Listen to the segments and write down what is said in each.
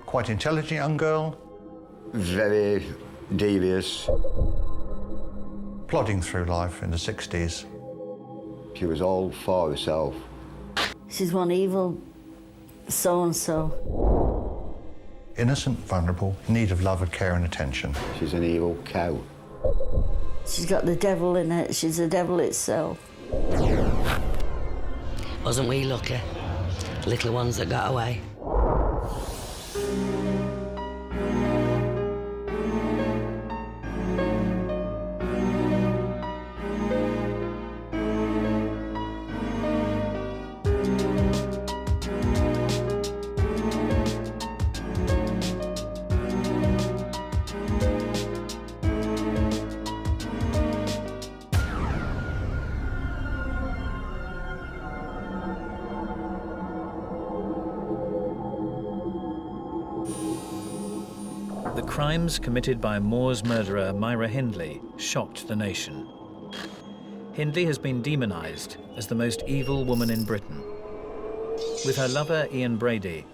Quite intelligent young girl. Very devious. Plodding through life in the 60s. She was all for herself. She's one evil so-and-so. Innocent, vulnerable, in need of love and care and attention. She's an evil cow. She's got the devil in her. She's the devil itself. Wasn't we lucky? Little ones that got away. The crimes committed by Moor's murderer Myra Hindley shocked the nation. Hindley has been demonised as the most evil woman in Britain. With her lover Ian Brady,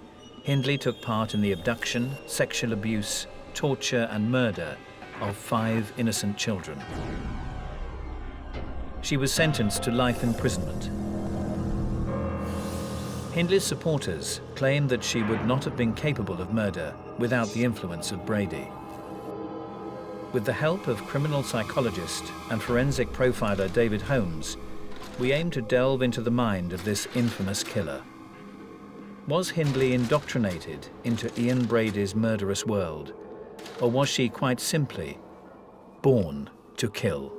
Hindley took part in the abduction, sexual abuse, torture and murder of 5 innocent children. She was sentenced to life imprisonment. Hindley's supporters claim that she would not have been capable of murder without the influence of Brady. With the help of criminal psychologist and forensic profiler David Holmes, we aim to delve into the mind of this infamous killer. Was Hindley indoctrinated into Ian Brady's murderous world, or was she quite simply born to kill?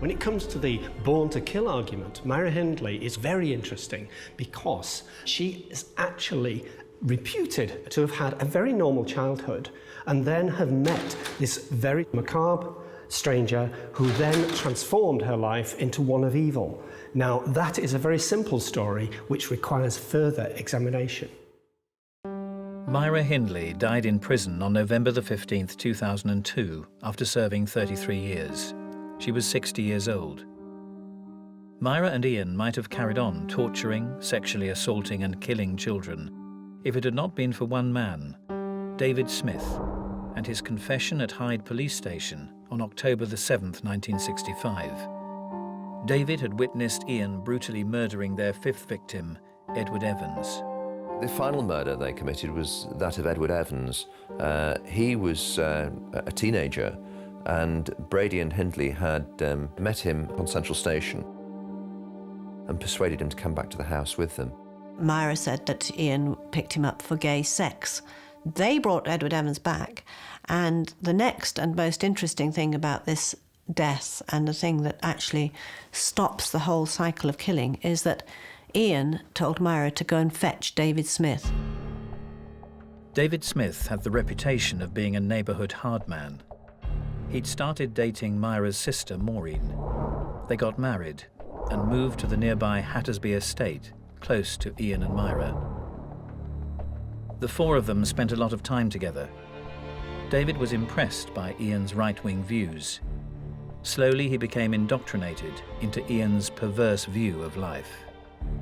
When it comes to the born to kill argument, Myra Hindley is very interesting because she is actually reputed to have had a very normal childhood and then have met this very macabre stranger who then transformed her life into one of evil. Now, that is a very simple story which requires further examination. Myra Hindley died in prison on November the 15th, 2002, after serving 33 years. She was 60 years old. Myra and Ian might have carried on torturing, sexually assaulting and killing children if it had not been for one man, David Smith, and his confession at Hyde Police Station on October the 7th, 1965. David had witnessed Ian brutally murdering their 5th victim, Edward Evans. The final murder they committed was that of Edward Evans. He was a teenager, and Brady and Hindley had met him on Central Station and persuaded him to come back to the house with them. Myra said that Ian picked him up for gay sex. They brought Edward Evans back, and the next and most interesting thing about this death, and the thing that actually stops the whole cycle of killing, is that Ian told Myra to go and fetch David Smith. David Smith had the reputation of being a neighbourhood hard man. He'd started dating Myra's sister, Maureen. They got married and moved to the nearby Hattersby estate, close to Ian and Myra. The 4 of them spent a lot of time together. David was impressed by Ian's right-wing views. Slowly, he became indoctrinated into Ian's perverse view of life.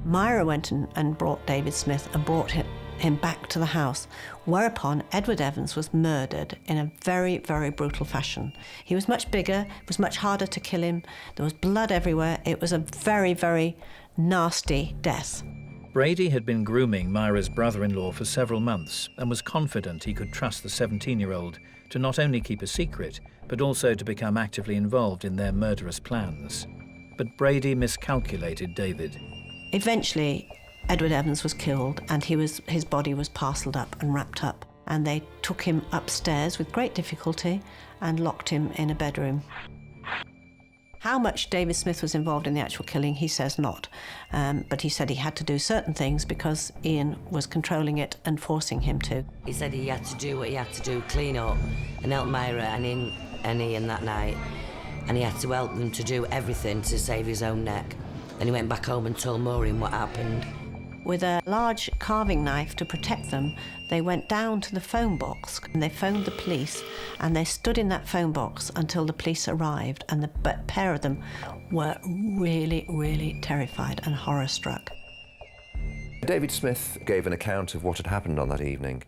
Myra went and brought David Smith and brought him back to the house, whereupon Edward Evans was murdered in a very, very brutal fashion. He was much bigger, it was much harder to kill him, there was blood everywhere. It was a very, very nasty death. Brady had been grooming Myra's brother-in-law for several months and was confident he could trust the 17-year-old to not only keep a secret, but also to become actively involved in their murderous plans. But Brady miscalculated David. Eventually, Edward Evans was killed and his body was parcelled up and wrapped up, and they took him upstairs with great difficulty and locked him in a bedroom. How much David Smith was involved in the actual killing, he says not, but he said he had to do certain things because Ian was controlling it and forcing him to. He said he had to do what he had to do, clean up and help Myra and Ian that night, and he had to help them to do everything to save his own neck. Then he went back home and told Maureen what happened. With a large carving knife to protect them, they went down to the phone box and they phoned the police, and they stood in that phone box until the police arrived, and the pair of them were really, really terrified and horror-struck. David Smith gave an account of what had happened on that evening.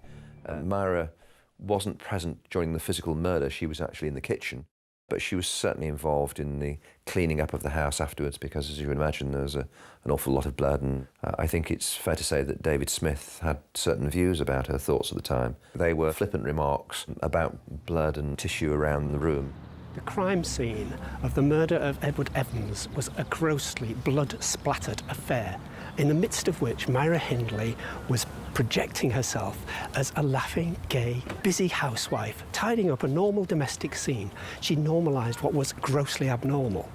Myra wasn't present during the physical murder. She was actually in the kitchen, but she was certainly involved in the cleaning up of the house afterwards because, as you can imagine, there was an awful lot of blood, and I think it's fair to say that David Smith had certain views about her thoughts at the time. They were flippant remarks about blood and tissue around the room. The crime scene of the murder of Edward Evans was a grossly blood-splattered affair, in the midst of which Myra Hindley was projecting herself as a laughing, gay, busy housewife, tidying up a normal domestic scene. She normalised what was grossly abnormal.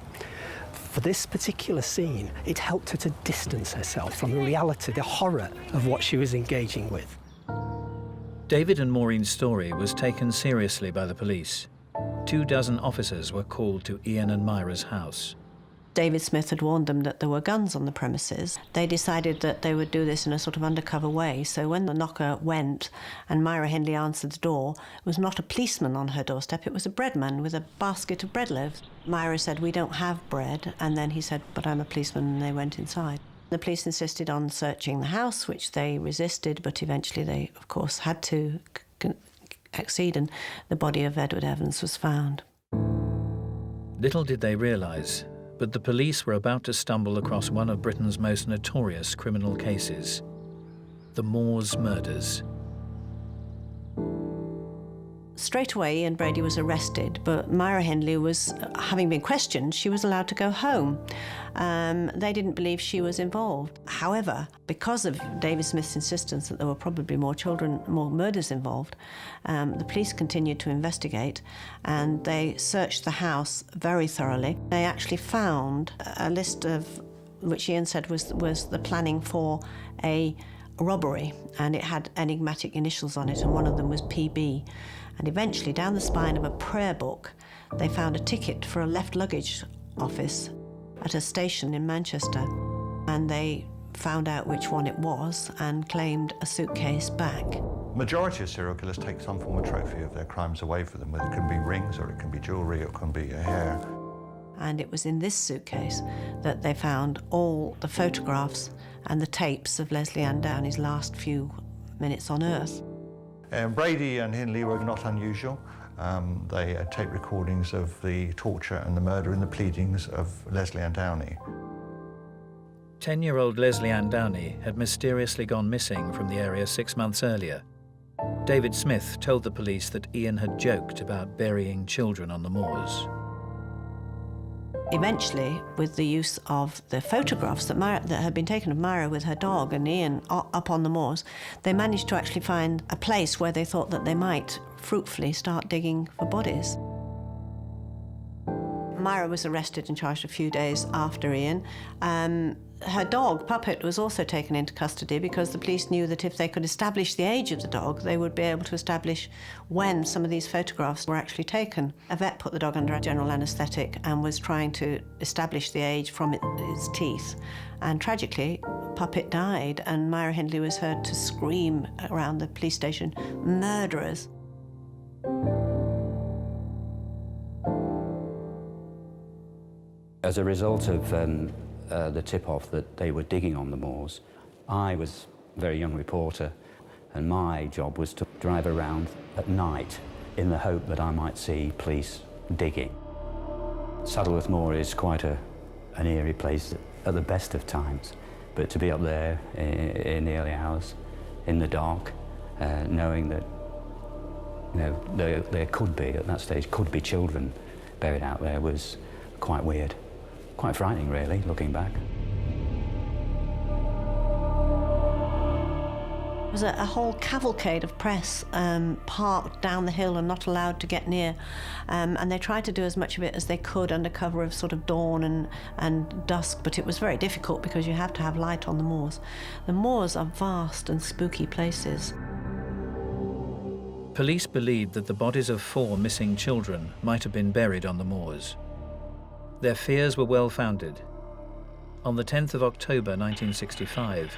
For this particular scene, it helped her to distance herself from the reality, the horror of what she was engaging with. David and Maureen's story was taken seriously by the police. 24 officers were called to Ian and Myra's house. David Smith had warned them that there were guns on the premises. They decided that they would do this in a sort of undercover way. So when the knocker went and Myra Hindley answered the door, it was not a policeman on her doorstep, it was a breadman with a basket of bread loaves. Myra said, "We don't have bread," and then he said, "But I'm a policeman," and they went inside. The police insisted on searching the house, which they resisted, but eventually they, of course, had to accede, and the body of Edward Evans was found. Little did they realise, but the police were about to stumble across one of Britain's most notorious criminal cases, the Moors murders. Straight away, Ian Brady was arrested, but Myra Hindley was, having been questioned, she was allowed to go home. They didn't believe she was involved. However, because of David Smith's insistence that there were probably more murders involved, the police continued to investigate, and they searched the house very thoroughly. They actually found a list of, which Ian said was the planning for a robbery, and it had enigmatic initials on it, and one of them was PB. And eventually, down the spine of a prayer book, they found a ticket for a left luggage office at a station in Manchester. And they found out which one it was and claimed a suitcase back. Majority of serial killers take some form of trophy of their crimes away with them, whether it can be rings or it can be jewellery or it can be a hair. And it was in this suitcase that they found all the photographs and the tapes of Lesley Ann Downey's last few minutes on Earth. Brady and Hindley were not unusual. They had tape recordings of the torture and the murder and the pleadings of Lesley Ann Downey. 10-year-old Lesley Ann Downey had mysteriously gone missing from the area 6 months earlier. David Smith told the police that Ian had joked about burying children on the moors. Eventually, with the use of the photographs that had been taken of Myra with her dog and Ian up on the moors, they managed to actually find a place where they thought that they might fruitfully start digging for bodies. Myra was arrested and charged a few days after Ian. Her dog, Puppet, was also taken into custody because the police knew that if they could establish the age of the dog, they would be able to establish when some of these photographs were actually taken. A vet put the dog under general anaesthetic and was trying to establish the age from its teeth. And tragically, Puppet died, and Myra Hindley was heard to scream around the police station, "Murderers!" As a result of the tip-off that they were digging on the moors, I was a very young reporter, and my job was to drive around at night in the hope that I might see police digging. Saddleworth Moor is quite an eerie place at the best of times, but to be up there in the early hours, in the dark, knowing that there could be, at that stage, could be children buried out there was quite weird. Quite frightening, really, looking back. There was a whole cavalcade of press parked down the hill and not allowed to get near. And they tried to do as much of it as they could under cover of sort of dawn and dusk, but it was very difficult because you have to have light on the moors. The moors are vast and spooky places. Police believed that the bodies of 4 missing children might have been buried on the moors. Their fears were well-founded. On the 10th of October 1965,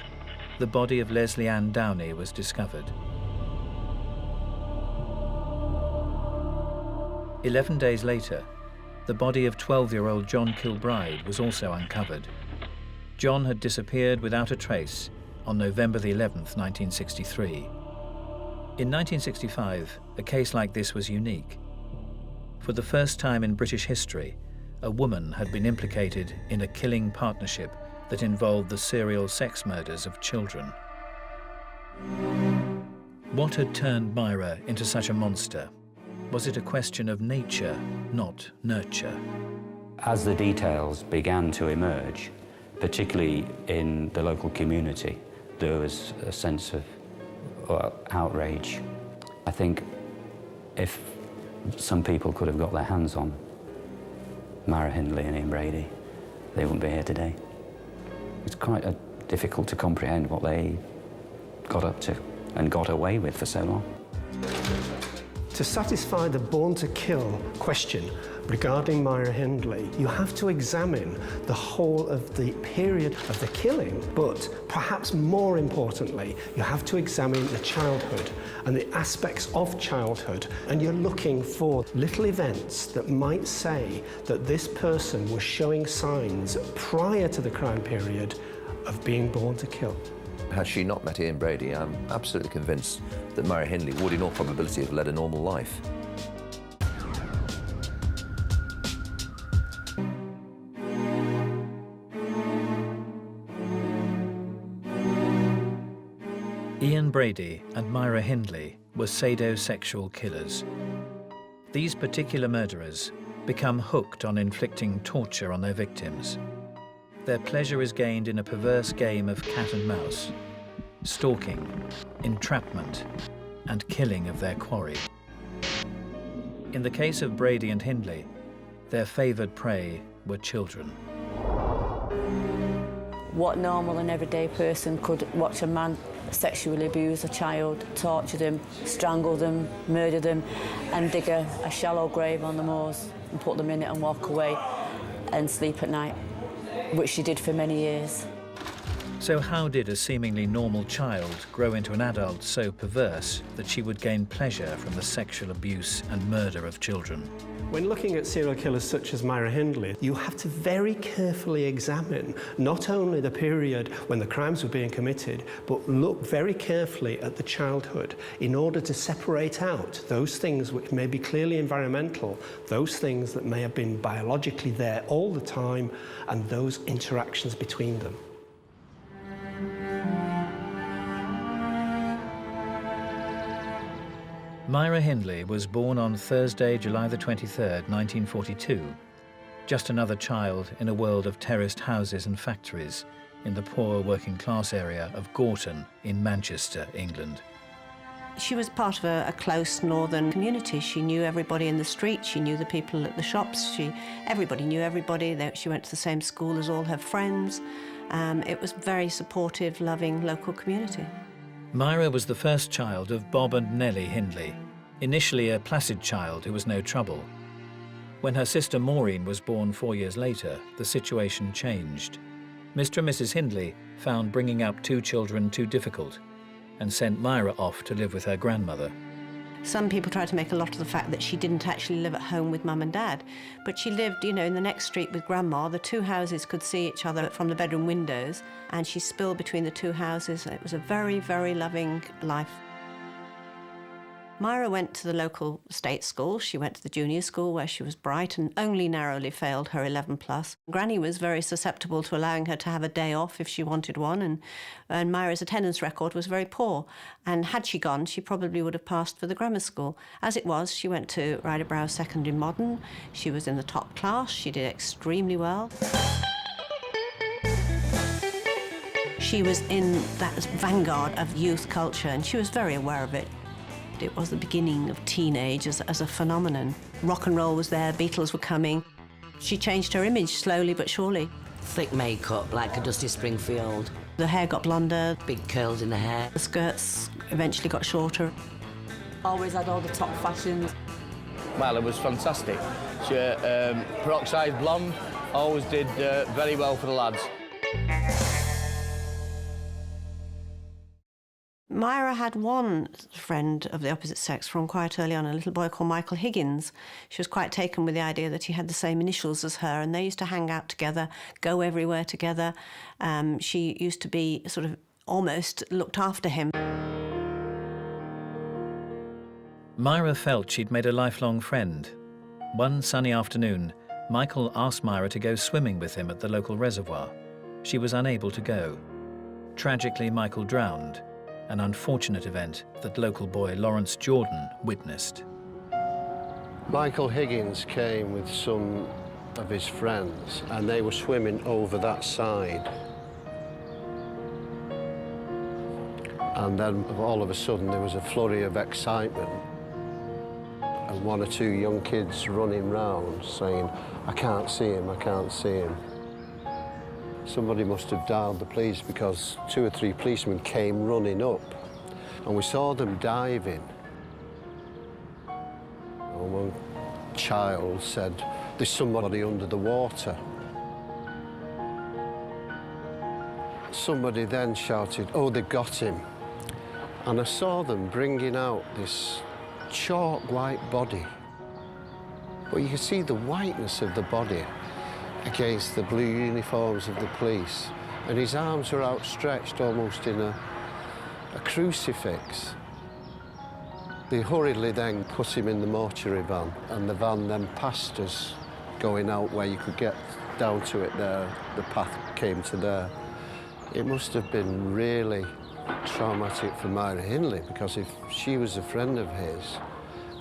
the body of Lesley Ann Downey was discovered. 11 days later, the body of 12-year-old John Kilbride was also uncovered. John had disappeared without a trace, on November the 11th, 1963. In 1965, a case like this was unique. For the first time in British history, a woman had been implicated in a killing partnership that involved the serial sex murders of children. What had turned Myra into such a monster? Was it a question of nature, not nurture? As the details began to emerge, particularly in the local community, there was a sense of outrage. I think if some people could have got their hands on Myra Hindley and Ian Brady, they wouldn't be here today. It's quite difficult to comprehend what they got up to and got away with for so long. To satisfy the born to kill question regarding Myra Hindley, you have to examine the whole of the period of the killing, but perhaps more importantly, you have to examine the childhood and the aspects of childhood, and you're looking for little events that might say that this person was showing signs prior to the crime period of being born to kill. Had she not met Ian Brady, I'm absolutely convinced that Myra Hindley would in all probability have led a normal life. Ian Brady and Myra Hindley were sadosexual killers. These particular murderers become hooked on inflicting torture on their victims. Their pleasure is gained in a perverse game of cat and mouse, stalking, entrapment, and killing of their quarry. In the case of Brady and Hindley, their favoured prey were children. What normal and everyday person could watch a man sexually abuse a child, torture them, strangle them, murder them, and dig a shallow grave on the moors and put them in it and walk away and sleep at night, which she did for many years. So how did a seemingly normal child grow into an adult so perverse that she would gain pleasure from the sexual abuse and murder of children? When looking at serial killers such as Myra Hindley, you have to very carefully examine not only the period when the crimes were being committed, but look very carefully at the childhood in order to separate out those things which may be clearly environmental, those things that may have been biologically there all the time, and those interactions between them. Myra Hindley was born on Thursday, July the 23rd, 1942, just another child in a world of terraced houses and factories in the poor working class area of Gorton in Manchester, England. She was part of a close northern community. She knew everybody in the street, she knew the people at the shops, everybody knew everybody. She went to the same school as all her friends. It was a very supportive, loving local community. Myra was the first child of Bob and Nellie Hindley, initially a placid child who was no trouble. When her sister Maureen was born 4 years later, the situation changed. Mr. and Mrs. Hindley found bringing up two children too difficult and sent Myra off to live with her grandmother. Some people try to make a lot of the fact that she didn't actually live at home with Mum and Dad, but she lived, in the next street with Grandma. The two houses could see each other from the bedroom windows, and she spilled between the two houses. It was a very, very loving life. Myra went to the local state school. She went to the junior school where she was bright and only narrowly failed her 11+. Granny was very susceptible to allowing her to have a day off if she wanted one, and Myra's attendance record was very poor. And had she gone, she probably would have passed for the grammar school. As it was, she went to Ryder Brow Secondary Modern. She was in the top class. She did extremely well. She was in that vanguard of youth culture, and she was very aware of it. It was the beginning of teenage as a phenomenon. Rock and roll was there, Beatles were coming. She changed her image slowly but surely. Thick makeup, like a Dusty Springfield. The hair got blonder. Big curls in the hair. The skirts eventually got shorter. Always had all the top fashions. Well, it was fantastic. She, peroxide blonde, always did very well for the lads. Myra had one friend of the opposite sex from quite early on, a little boy called Michael Higgins. She was quite taken with the idea that he had the same initials as her, and they used to hang out together, go everywhere together. She used to be sort of almost looked after him. Myra felt she'd made a lifelong friend. One sunny afternoon, Michael asked Myra to go swimming with him at the local reservoir. She was unable to go. Tragically, Michael drowned, an unfortunate event that local boy Lawrence Jordan witnessed. Michael Higgins came with some of his friends and they were swimming over that side. And then all of a sudden there was a flurry of excitement and one or two young kids running round saying, "I can't see him, I can't see him." Somebody must have dialed the police because 2 or 3 policemen came running up and we saw them diving. One child said, "There's somebody under the water." Somebody then shouted, "Oh, they got him." And I saw them bringing out this chalk white body. But you could see the whiteness of the body against the blue uniforms of the police. And his arms were outstretched almost in a crucifix. They hurriedly then put him in the mortuary van, and the van then passed us going out where you could get down to it there. The path came to there. It must have been really traumatic for Myra Hindley, because if she was a friend of his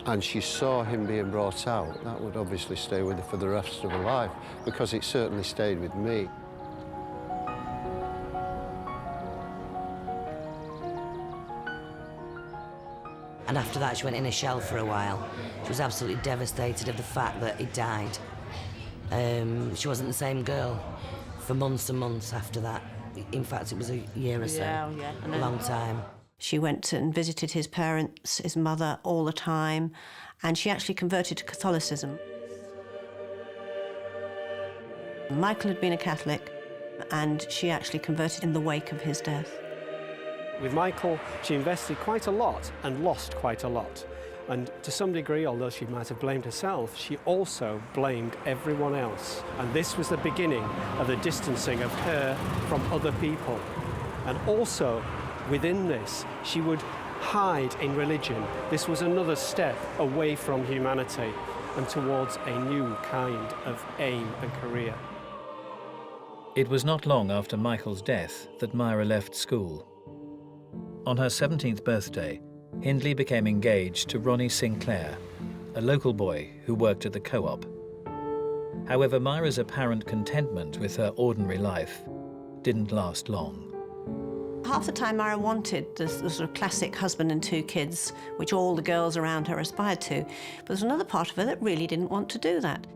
and she saw him being brought out, that would obviously stay with her for the rest of her life, because it certainly stayed with me. And after that, she went in a shell for a while. She was absolutely devastated of the fact that he died. She wasn't the same girl for months and months after that. In fact, it was a year or so, a long time. She went and visited his parents, his mother, all the time, and she actually converted to Catholicism. Michael had been a Catholic, and she actually converted in the wake of his death. With Michael, she invested quite a lot and lost quite a lot. And to some degree, although she might have blamed herself, she also blamed everyone else. And this was the beginning of the distancing of her from other people. And also, within this, she would hide in religion. This was another step away from humanity and towards a new kind of aim and career. It was not long after Michael's death that Myra left school. On her 17th birthday, Hindley became engaged to Ronnie Sinclair, a local boy who worked at the co-op. However, Myra's apparent contentment with her ordinary life didn't last long. Half the time Myra wanted the sort of classic husband and 2 kids, which all the girls around her aspired to, but there's another part of her that really didn't want to do that.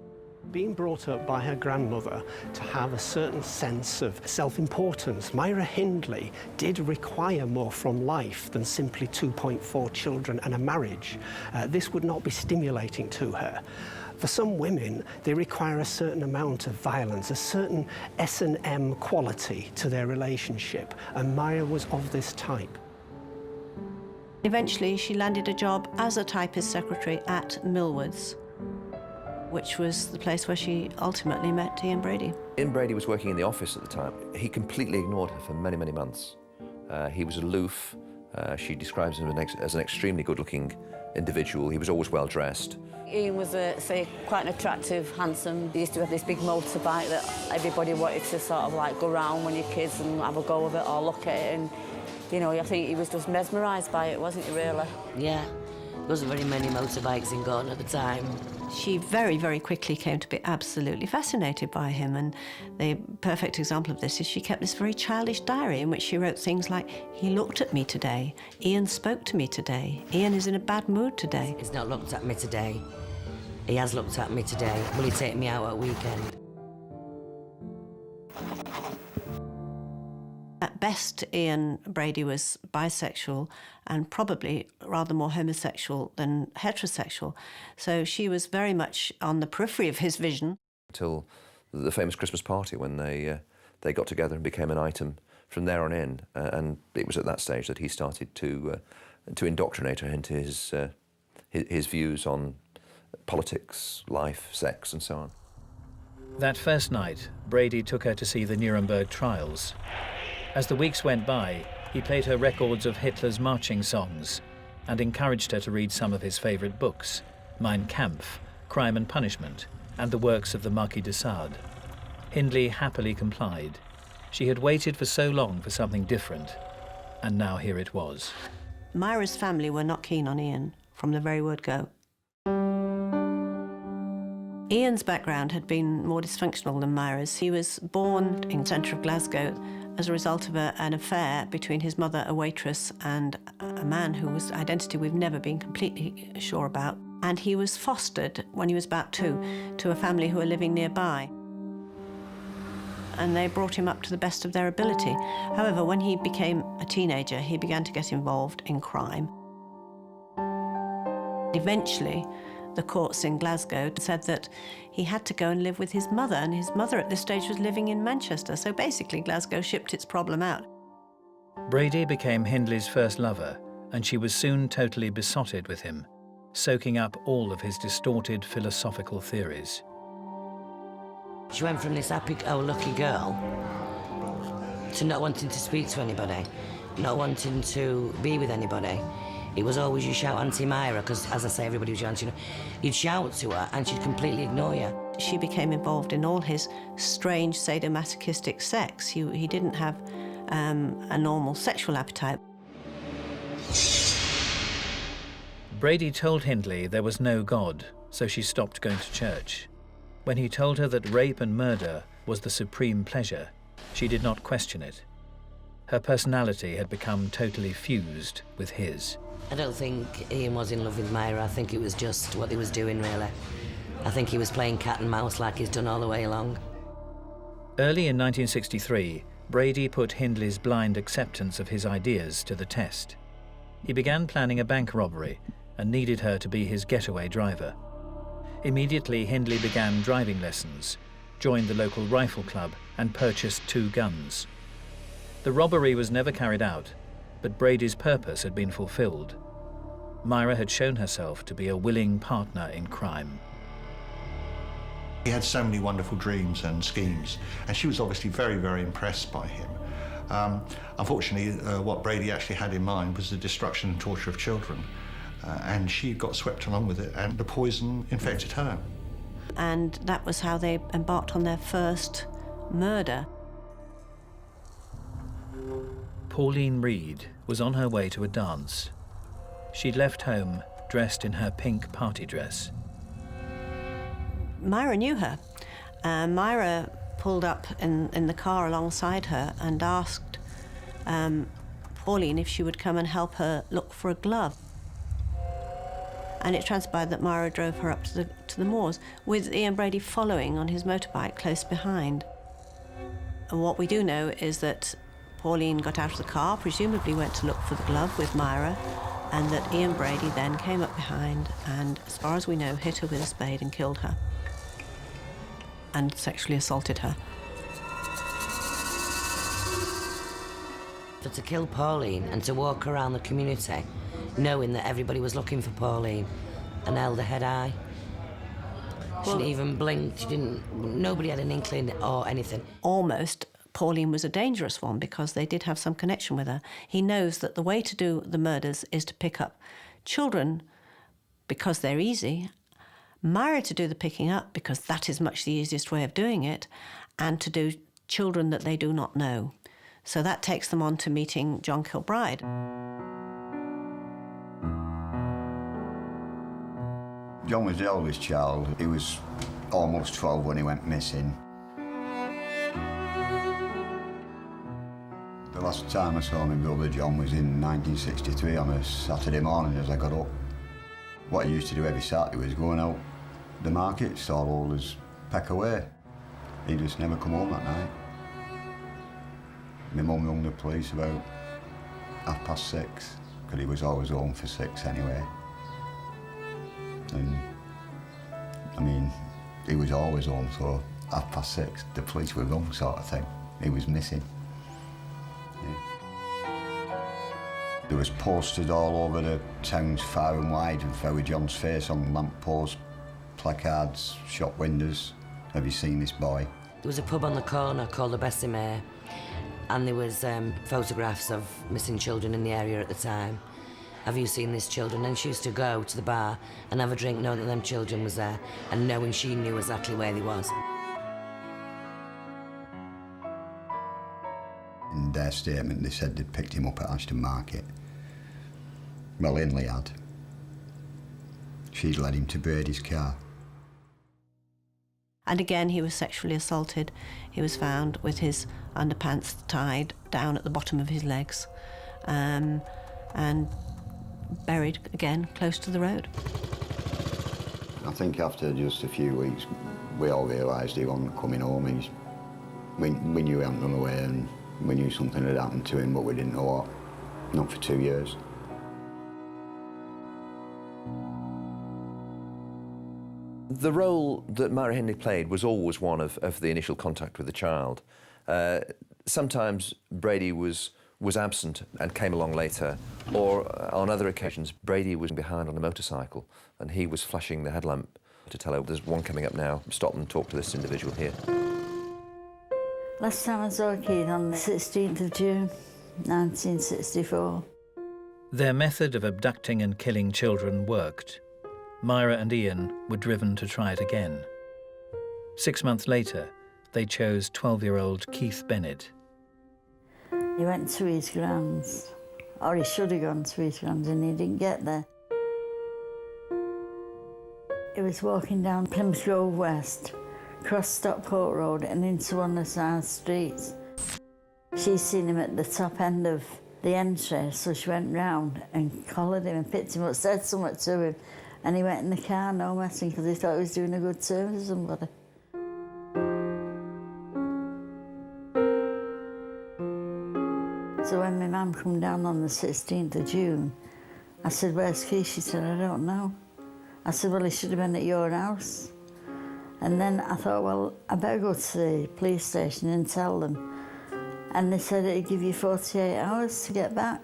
Being brought up by her grandmother to have a certain sense of self-importance, Myra Hindley did require more from life than simply 2.4 children and a marriage. This would not be stimulating to her. For some women, they require a certain amount of violence, a certain S&M quality to their relationship, and Myra was of this type. Eventually, she landed a job as a typist secretary at Millward's, which was the place where she ultimately met Ian Brady. Ian Brady was working in the office at the time. He completely ignored her for many, many months. He was aloof. She describes him as an extremely good-looking individual. He was always well-dressed. Ian was, quite an attractive, handsome. He used to have this big motorbike that everybody wanted to sort of like go around when you're kids and have a go of it or look at it. And, you know, I think he was just mesmerised by it, wasn't he, really? Yeah, there wasn't very many motorbikes in Gordon at the time. She very, very quickly came to be absolutely fascinated by him, and the perfect example of this is she kept this very childish diary in which she wrote things like, "He looked at me today, Ian spoke to me today, Ian is in a bad mood today." He's not looked at me today. He has looked at me today. Will he take me out at weekend? At best, Ian Brady was bisexual and probably rather more homosexual than heterosexual. So she was very much on the periphery of his vision. Until the famous Christmas party when they got together and became an item from there on in. And it was at that stage that he started to indoctrinate her into his views on politics, life, sex, and so on. That first night, Brady took her to see the Nuremberg trials. As the weeks went by, He played her records of Hitler's marching songs and encouraged her to read some of his favourite books, Mein Kampf, Crime and Punishment, and the works of the Marquis de Sade. Hindley happily complied. She had waited for so long for something different, and now here it was. Myra's family were not keen on Ian from the very word go. Ian's background had been more dysfunctional than Myra's. He was born in the centre of Glasgow as a result of an affair between his mother, a waitress, and a man whose identity we've never been completely sure about. And he was fostered when he was about 2 to a family who were living nearby. And they brought him up to the best of their ability. However, when he became a teenager, he began to get involved in crime. Eventually, the courts in Glasgow said that he had to go and live with his mother, and his mother at this stage was living in Manchester, so basically Glasgow shipped its problem out. Brady became Hindley's first lover, and she was soon totally besotted with him, soaking up all of his distorted philosophical theories. She went from this happy-go-lucky girl to not wanting to speak to anybody, not wanting to be with anybody. It was always you shout Auntie Myra, because, as I say, everybody was shouting. You'd shout to her and she'd completely ignore you. She became involved in all his strange sadomasochistic sex. He didn't have a normal sexual appetite. Brady told Hindley there was no God, so she stopped going to church. When he told her that rape and murder was the supreme pleasure, she did not question it. Her personality had become totally fused with his. I don't think Ian was in love with Myra. I think it was just what he was doing, really. I think he was playing cat and mouse like he's done all the way along. Early in 1963, Brady put Hindley's blind acceptance of his ideas to the test. He began planning a bank robbery and needed her to be his getaway driver. Immediately, Hindley began driving lessons, joined the local rifle club, and purchased 2 guns. The robbery was never carried out, but Brady's purpose had been fulfilled. Myra had shown herself to be a willing partner in crime. He had so many wonderful dreams and schemes, and she was obviously very, very impressed by him. Unfortunately, what Brady actually had in mind was the destruction and torture of children, and she got swept along with it, and the poison infected her. And that was how they embarked on their first murder. Pauline Reade was on her way to a dance. She'd left home dressed in her pink party dress. Myra knew her. Myra pulled up in the car alongside her and asked Pauline if she would come and help her look for a glove. And it transpired that Myra drove her up to the moors, with Ian Brady following on his motorbike close behind. And what we do know is that Pauline got out of the car, presumably went to look for the glove with Myra, and that Ian Brady then came up behind and, as far as we know, hit her with a spade and killed her, and sexually assaulted her. But to kill Pauline and to walk around the community knowing that everybody was looking for Pauline and held her head high. She didn't even blink, nobody had an inkling or anything. Almost, Pauline was a dangerous one because they did have some connection with her. He knows that the way to do the murders is to pick up children because they're easy, Myra to do the picking up because that is much the easiest way of doing it, and to do children that they do not know. So that takes them on to meeting John Kilbride. John was the eldest child. He was almost 12 when he went missing. The last time I saw my brother John was in 1963 on a Saturday morning as I got up. What he used to do every Saturday was going out the market, stallholders, peck away. He just never come home that night. My mum rang the police about 6:30, because he was always home for 6 anyway. And, I mean, he was always home, so 6:30, the police were wrong, sort of thing. He was missing. Yeah. There was posters all over the towns, far and wide, with Very John's face on lampposts, placards, shop windows. Have you seen this boy? There was a pub on the corner called the Bessemer, and there was photographs of missing children in the area at the time. Have you seen these children? And she used to go to the bar and have a drink knowing that them children was there and knowing she knew exactly where they was. In their statement, they said they'd picked him up at Ashton Market. Well, Hindley had. She'd led him to Brady's car. And again, he was sexually assaulted. He was found with his underpants tied down at the bottom of his legs and buried again close to the road. I think after just a few weeks, we all realised he wasn't coming home. We knew he hadn't run away and we knew something had happened to him, but we didn't know what. Not for 2 years. The role that Myra Hindley played was always one of the initial contact with the child. Sometimes Brady was absent and came along later, or on other occasions Brady was behind on a motorcycle and he was flashing the headlamp to tell her, there's one coming up now, stop and talk to this individual here. Last time I saw Keith on the 16th of June, 1964. Their method of abducting and killing children worked. Myra and Ian were driven to try it again. 6 months later, they chose 12-year-old Keith Bennett. He went to his grand's, or he should have gone to his grand's, and he didn't get there. He was walking down Plymouth Road West, crossed Stockport Road and into one of the side streets. She seen him at the top end of the entry, so she went round and collared him and picked him up, said something to him, and he went in the car, no messing, because he thought he was doing a good service to somebody. So when my mum come down on the 16th of June, I said, where's Keith? She said, I don't know. I said, well, he should have been at your house. And then I thought, well, I better go to the police station and tell them. And they said it'd give you 48 hours to get back.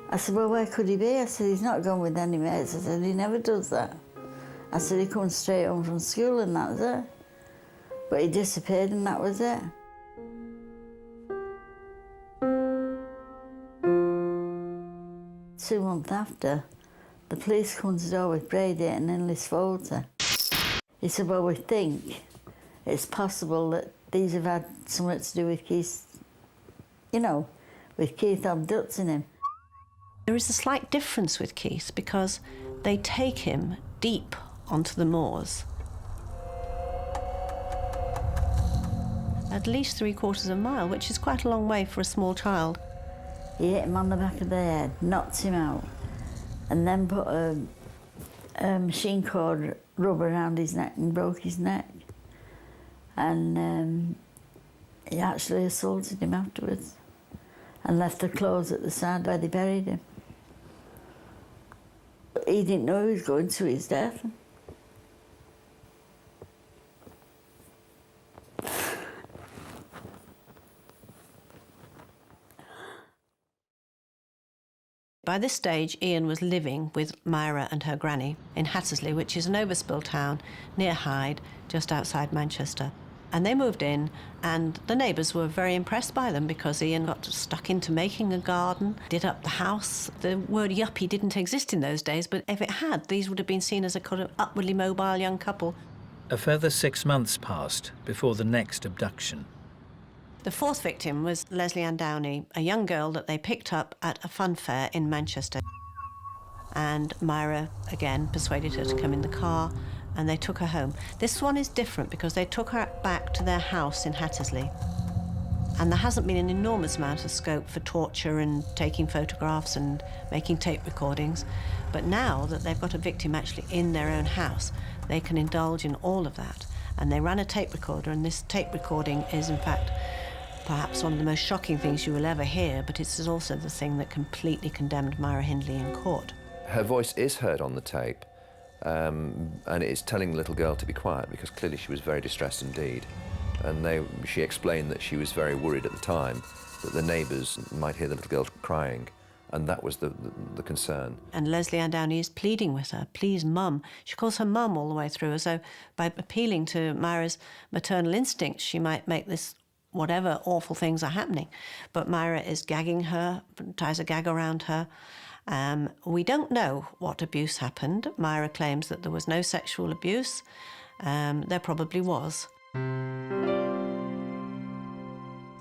I said, well, where could he be? I said, he's not gone with any mates. I said, he never does that. I said, he comes straight home from school and that was it. But he disappeared and that was it. Two months after, the police come to the door with Brady and Hindley's photo. He said, well, we think it's possible that these have had something to do with Keith, with Keith abducting him. There is a slight difference with Keith because they take him deep onto the moors. At least 3/4 of a mile, which is quite a long way for a small child. He hit him on the back of the head, knocked him out, and then put a machine cord rubber around his neck and broke his neck. And he actually assaulted him afterwards and left the clothes at the side where they buried him. He didn't know he was going to his death. By this stage, Ian was living with Myra and her granny in Hattersley, which is an overspill town near Hyde, just outside Manchester. And they moved in, and the neighbours were very impressed by them because Ian got stuck into making a garden, did up the house. The word yuppie didn't exist in those days, but if it had, these would have been seen as a kind of upwardly mobile young couple. A further 6 months passed before the next abduction. The fourth victim was Lesley Downey, a young girl that they picked up at a fun fair in Manchester. And Myra, again, persuaded her to come in the car, and they took her home. This one is different because they took her back to their house in Hattersley. And there hasn't been an enormous amount of scope for torture and taking photographs and making tape recordings. But now that they've got a victim actually in their own house, they can indulge in all of that. And they ran a tape recorder, and this tape recording is, in fact, perhaps one of the most shocking things you will ever hear, but it's also the thing that completely condemned Myra Hindley in court. Her voice is heard on the tape, and it's telling the little girl to be quiet because clearly she was very distressed indeed. And she explained that she was very worried at the time that the neighbours might hear the little girl crying, and that was the concern. And Lesley Downey is pleading with her, please, Mum. She calls her Mum all the way through, as though by appealing to Myra's maternal instincts, she might make this whatever awful things are happening. But Myra is gagging her, ties a gag around her. We don't know what abuse happened. Myra claims that there was no sexual abuse. There probably was.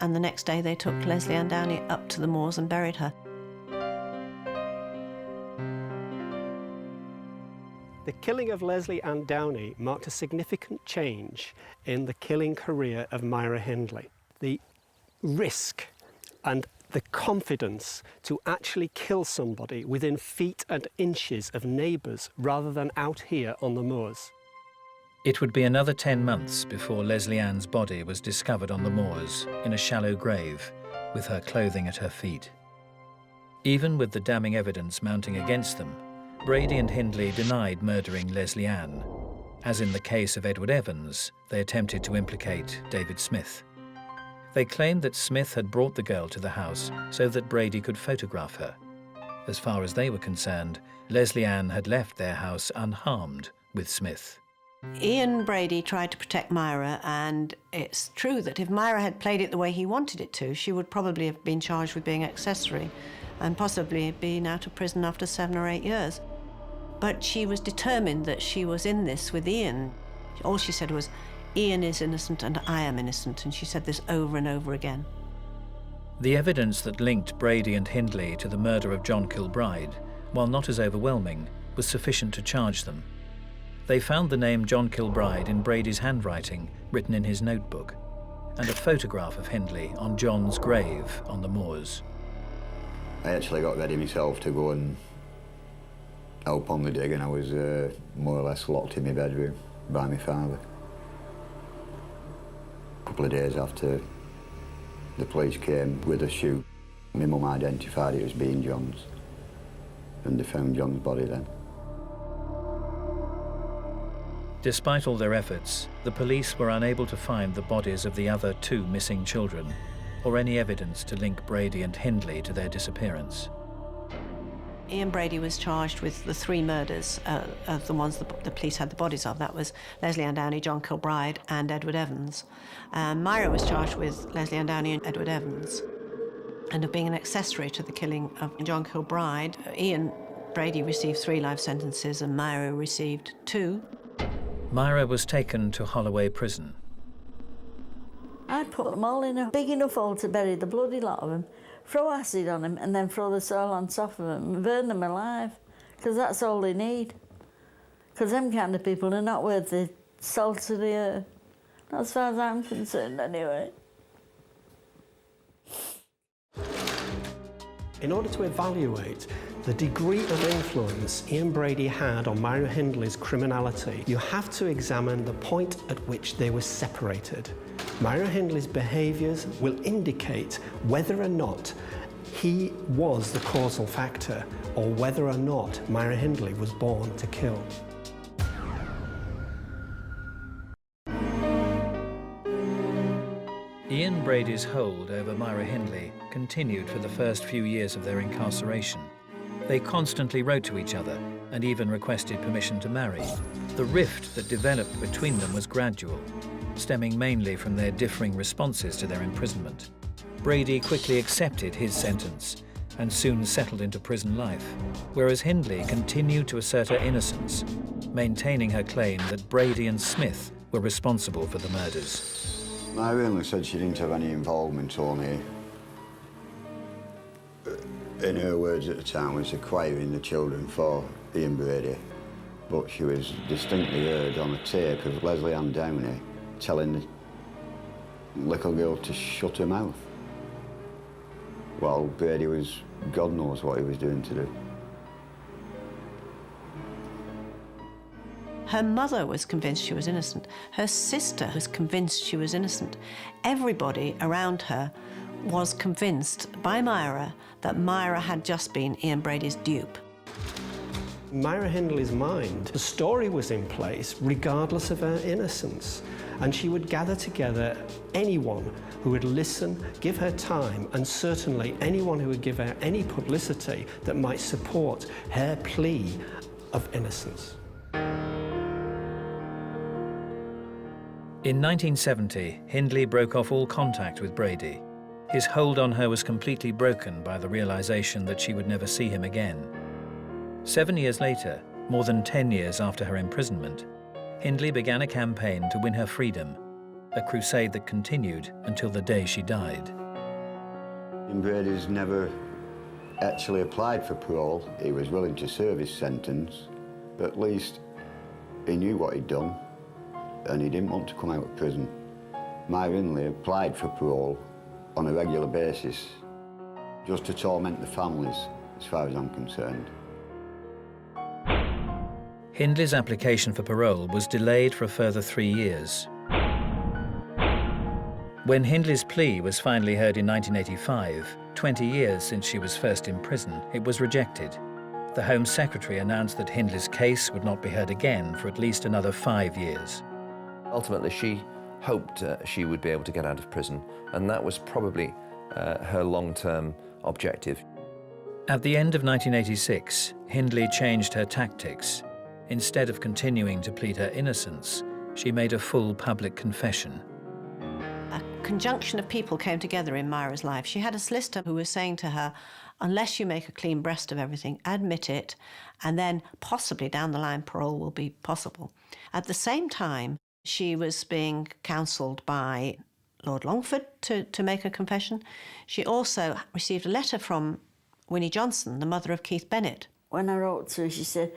And the next day they took Lesley and Downey up to the moors and buried her. The killing of Lesley and Downey marked a significant change in the killing career of Myra Hindley. The risk and the confidence to actually kill somebody within feet and inches of neighbours rather than out here on the moors. It would be another 10 months before Lesley Ann's body was discovered on the moors in a shallow grave with her clothing at her feet. Even with the damning evidence mounting against them, Brady and Hindley denied murdering Lesley Ann. As in the case of Edward Evans, they attempted to implicate David Smith. They claimed that Smith had brought the girl to the house so that Brady could photograph her. As far as they were concerned, Lesley Ann had left their house unharmed with Smith. Ian Brady tried to protect Myra, and it's true that if Myra had played it the way he wanted it to, she would probably have been charged with being accessory and possibly been out of prison after 7 or 8 years. But she was determined that she was in this with Ian. All she said was, Ian is innocent and I am innocent, and she said this over and over again. The evidence that linked Brady and Hindley to the murder of John Kilbride, while not as overwhelming, was sufficient to charge them. They found the name John Kilbride in Brady's handwriting, written in his notebook, and a photograph of Hindley on John's grave on the moors. I actually got ready myself to go and help on the dig, and I was more or less locked in my bedroom by my father. A couple of days after the police came with a shoe, my mum identified it as being John's, and they found John's body then. Despite all their efforts, the police were unable to find the bodies of the other 2 missing children, or any evidence to link Brady and Hindley to their disappearance. Ian Brady was charged with the 3 murders of the ones the police had the bodies of. That was Lesley Ann Downey, John Kilbride and Edward Evans. Myra was charged with Lesley Ann Downey and Edward Evans, and of being an accessory to the killing of John Kilbride. Ian Brady received 3 life sentences and Myra received 2. Myra was taken to Holloway Prison. I'd put them all in a big enough hole to bury the bloody lot of them, throw acid on them, and then throw the soil on top of them and burn them alive, because that's all they need. Because them kind of people are not worth the salt of the earth. Not as far as I'm concerned, anyway. In order to evaluate the degree of influence Ian Brady had on Myra Hindley's criminality, you have to examine the point at which they were separated. Myra Hindley's behaviours will indicate whether or not he was the causal factor, or whether or not Myra Hindley was born to kill. Ian Brady's hold over Myra Hindley continued for the first few years of their incarceration. They constantly wrote to each other and even requested permission to marry. The rift that developed between them was gradual, stemming mainly from their differing responses to their imprisonment. Brady quickly accepted his sentence and soon settled into prison life, whereas Hindley continued to assert her innocence, maintaining her claim that Brady and Smith were responsible for the murders. Myra Hindley said she didn't have any involvement, only, in her words at the time, was acquiring the children for Ian Brady. But she was distinctly heard on a tape of Lesley Ann Downey telling the little girl to shut her mouth, while Brady was, God knows what he was doing to do. Her mother was convinced she was innocent. Her sister was convinced she was innocent. Everybody around her was convinced by Myra that Myra had just been Ian Brady's dupe. Myra Hindley's mind, the story was in place regardless of her innocence, and she would gather together anyone who would listen, give her time, and certainly anyone who would give her any publicity that might support her plea of innocence. In 1970, Hindley broke off all contact with Brady. His hold on her was completely broken by the realization that she would never see him again. 7 years later, more than 10 years after her imprisonment, Hindley began a campaign to win her freedom, a crusade that continued until the day she died. Brady's never actually applied for parole. He was willing to serve his sentence, but at least he knew what he'd done and he didn't want to come out of prison. Myra Hindley applied for parole on a regular basis, just to torment the families, as far as I'm concerned. Hindley's application for parole was delayed for a further 3 years. When Hindley's plea was finally heard in 1985, 20 years since she was first in prison, it was rejected. The Home Secretary announced that Hindley's case would not be heard again for at least another 5 years. Ultimately, she hoped she would be able to get out of prison, and that was probably her long-term objective. At the end of 1986, Hindley changed her tactics. Instead of continuing to plead her innocence, she made a full public confession. A conjunction of people came together in Myra's life. She had a solicitor who was saying to her, unless you make a clean breast of everything, admit it, and then possibly down the line parole will be possible. At the same time, she was being counselled by Lord Longford to make a confession. She also received a letter from Winnie Johnson, the mother of Keith Bennett. When I wrote to her, she said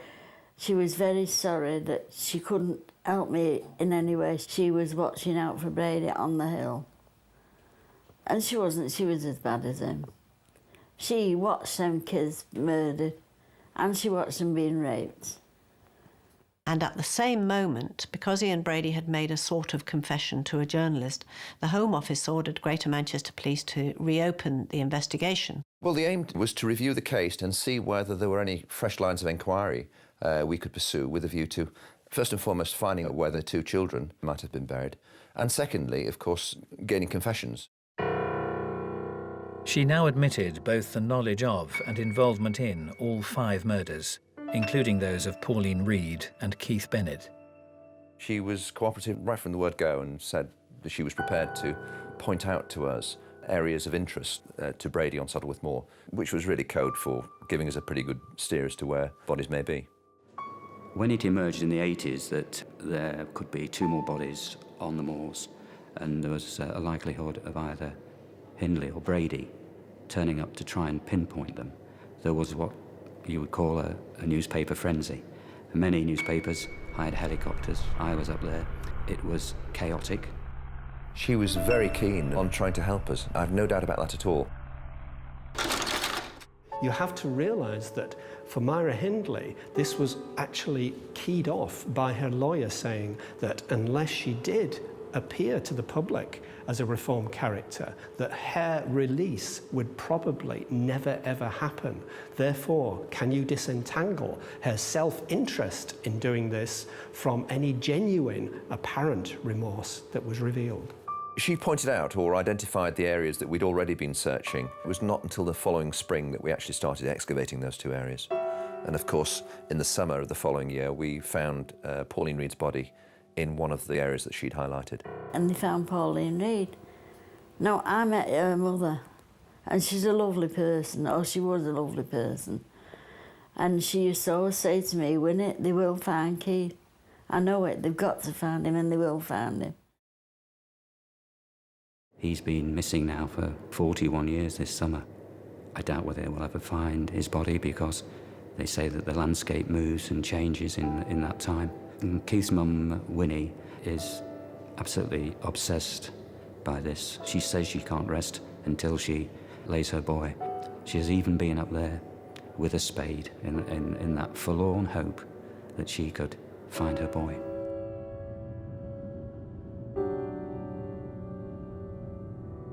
she was very sorry that she couldn't help me in any way. She was watching out for Brady on the hill. And she wasn't, she was as bad as him. She watched them kids murdered and she watched them being raped. And at the same moment, because Ian Brady had made a sort of confession to a journalist, the Home Office ordered Greater Manchester Police to reopen the investigation. Well, the aim was to review the case and see whether there were any fresh lines of inquiry we could pursue with a view to, first and foremost, finding out where the 2 children might have been buried, and secondly, of course, gaining confessions. She now admitted both the knowledge of and involvement in all 5 murders, including those of Pauline Reade and Keith Bennett. She was cooperative right from the word go and said that she was prepared to point out to us areas of interest to Brady on Saddleworth Moor, which was really code for giving us a pretty good steer as to where bodies may be. When it emerged in the 80s that there could be 2 more bodies on the moors, and there was a likelihood of either Hindley or Brady turning up to try and pinpoint them, there was what you would call a newspaper frenzy. Many newspapers hired helicopters. I was up there. It was chaotic. She was very keen on trying to help us. I've no doubt about that at all. You have to realise that for Myra Hindley, this was actually keyed off by her lawyer saying that unless she did appear to the public as a reformed character, that her release would probably never ever happen. Therefore, can you disentangle her self-interest in doing this from any genuine apparent remorse that was revealed? She pointed out or identified the areas that we'd already been searching. It was not until the following spring that we actually started excavating those 2 areas. And of course, in the summer of the following year, we found Pauline Reade's body in one of the areas that she'd highlighted. And they found Pauline Reade. Now, I met her mother, and she's a lovely person, or she was a lovely person. And she used to always say to me, "Win it, they will find Keith. I know it, they've got to find him, and they will find him." He's been missing now for 41 years this summer. I doubt whether we'll ever find his body because they say that the landscape moves and changes in that time. And Keith's mum, Winnie, is absolutely obsessed by this. She says she can't rest until she lays her boy. She has even been up there with a spade in that forlorn hope that she could find her boy.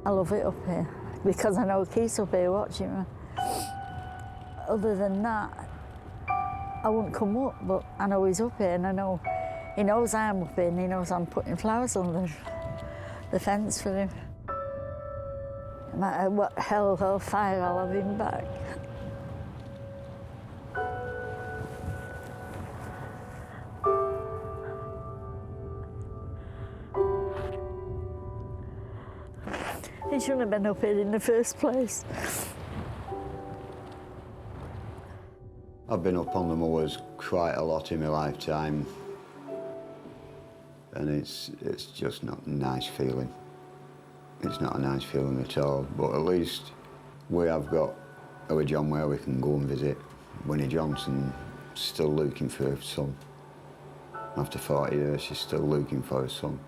I love it up here because I know Keith's up here watching me. Other than that, I wouldn't come up, but I know he's up here and I know he knows I'm up here and he knows I'm putting flowers on the fence for him. No matter what hell or fire, I'll have him back. He shouldn't have been up here in the first place. I've been up on the moors quite a lot in my lifetime, and it's just not a nice feeling. It's not a nice feeling at all, but at least we have got our John where we can go and visit. Winnie Johnson still looking for her son. After 40 years, she's still looking for her son.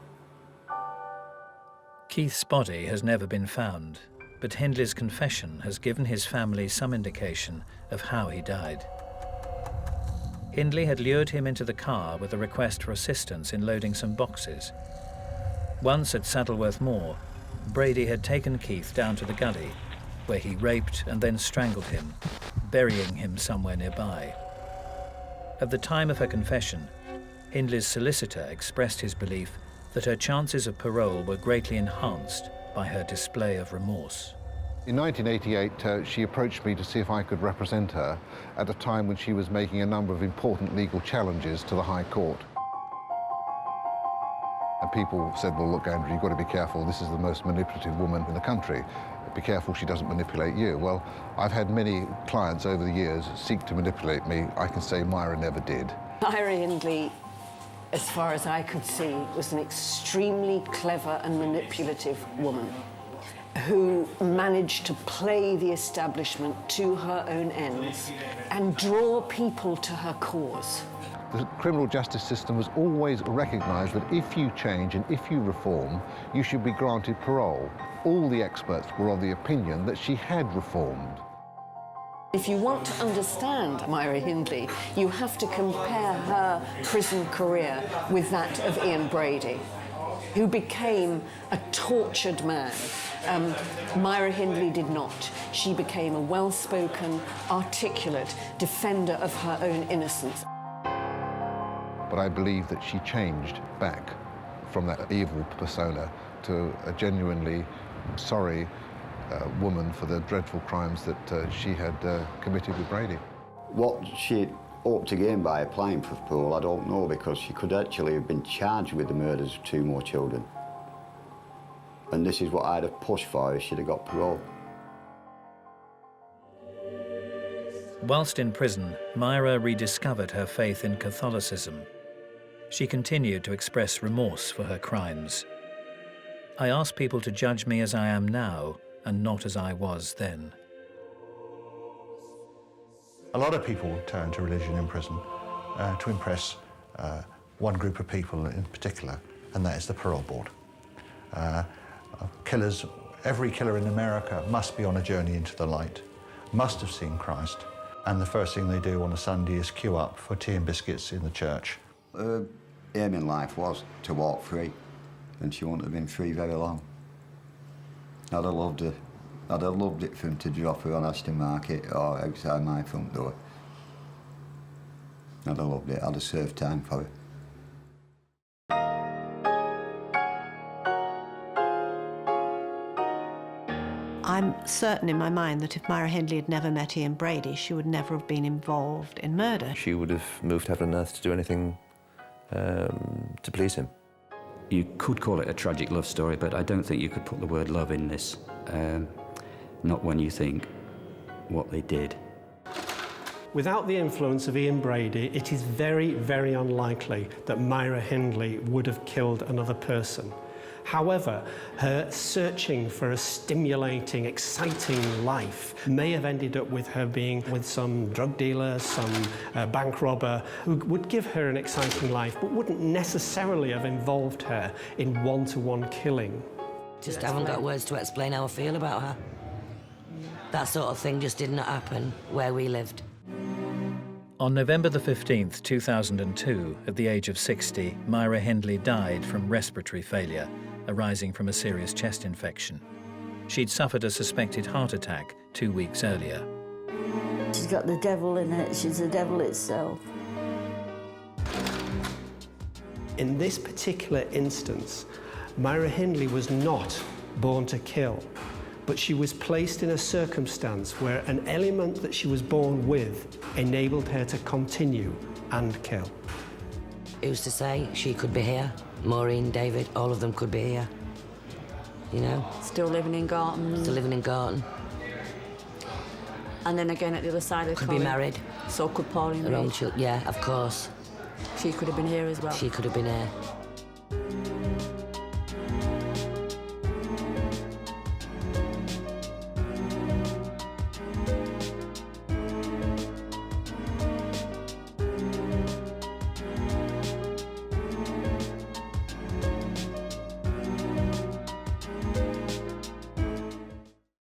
Keith's body has never been found, but Hindley's confession has given his family some indication of how he died. Hindley had lured him into the car with a request for assistance in loading some boxes. Once at Saddleworth Moor, Brady had taken Keith down to the gully, where he raped and then strangled him, burying him somewhere nearby. At the time of her confession, Hindley's solicitor expressed his belief that her chances of parole were greatly enhanced by her display of remorse. In 1988, she approached me to see if I could represent her at a time when she was making a number of important legal challenges to the High Court. And people said, well, look, Andrew, you've got to be careful. This is the most manipulative woman in the country. Be careful she doesn't manipulate you. Well, I've had many clients over the years seek to manipulate me. I can say Myra never did. Myra Hindley, as far as I could see, was an extremely clever and manipulative woman who managed to play the establishment to her own ends and draw people to her cause. The criminal justice system has always recognised that if you change and if you reform, you should be granted parole. All the experts were of the opinion that she had reformed. If you want to understand Myra Hindley, you have to compare her prison career with that of Ian Brady, who became a tortured man. Myra Hindley did not. She became a well-spoken, articulate defender of her own innocence. But I believe that she changed back from that evil persona to a genuinely sorry woman for the dreadful crimes that she had committed with Brady. What she hoped to gain by applying for parole, I don't know, because she could actually have been charged with the murders of 2 more children. And this is what I'd have pushed for if she'd have got parole. Whilst in prison, Myra rediscovered her faith in Catholicism. She continued to express remorse for her crimes. I ask people to judge me as I am now and not as I was then. A lot of people turn to religion in prison to impress one group of people in particular, and that is the parole board. Killers, every killer in America must be on a journey into the light, must have seen Christ, and the first thing they do on a Sunday is queue up for tea and biscuits in the church. Her aim in life was to walk free, and she wouldn't have been free very long. I'd have loved her. I'd have loved it for him to drop her on Ashton Market or outside my front door. I'd have loved it. I'd have served time for it. I'm certain in my mind that if Myra Hindley had never met Ian Brady, she would never have been involved in murder. She would have moved heaven and earth to do anything to please him. You could call it a tragic love story, but I don't think you could put the word love in this. Not when you think what they did. Without the influence of Ian Brady, it is very, very unlikely that Myra Hindley would have killed another person. However, her searching for a stimulating, exciting life may have ended up with her being with some drug dealer, some bank robber, who would give her an exciting life, but wouldn't necessarily have involved her in one-to-one killing. Just haven't got words to explain how I feel about her. That sort of thing just did not happen where we lived. On November the 15th, 2002, at the age of 60, Myra Hindley died from respiratory failure, arising from a serious chest infection. She'd suffered a suspected heart attack 2 weeks earlier. She's got the devil in it. She's the devil itself. In this particular instance, Myra Hindley was not born to kill, but she was placed in a circumstance where an element that she was born with enabled her to continue and kill. Who's to say she could be here? Maureen, David, all of them could be here. you know. Still living in Gorton. Still living in Gorton. And then again at the other side of the Could be column, married. So could Pauline Her own Reade. children, yeah, of course. She could have been here as well. She could have been here.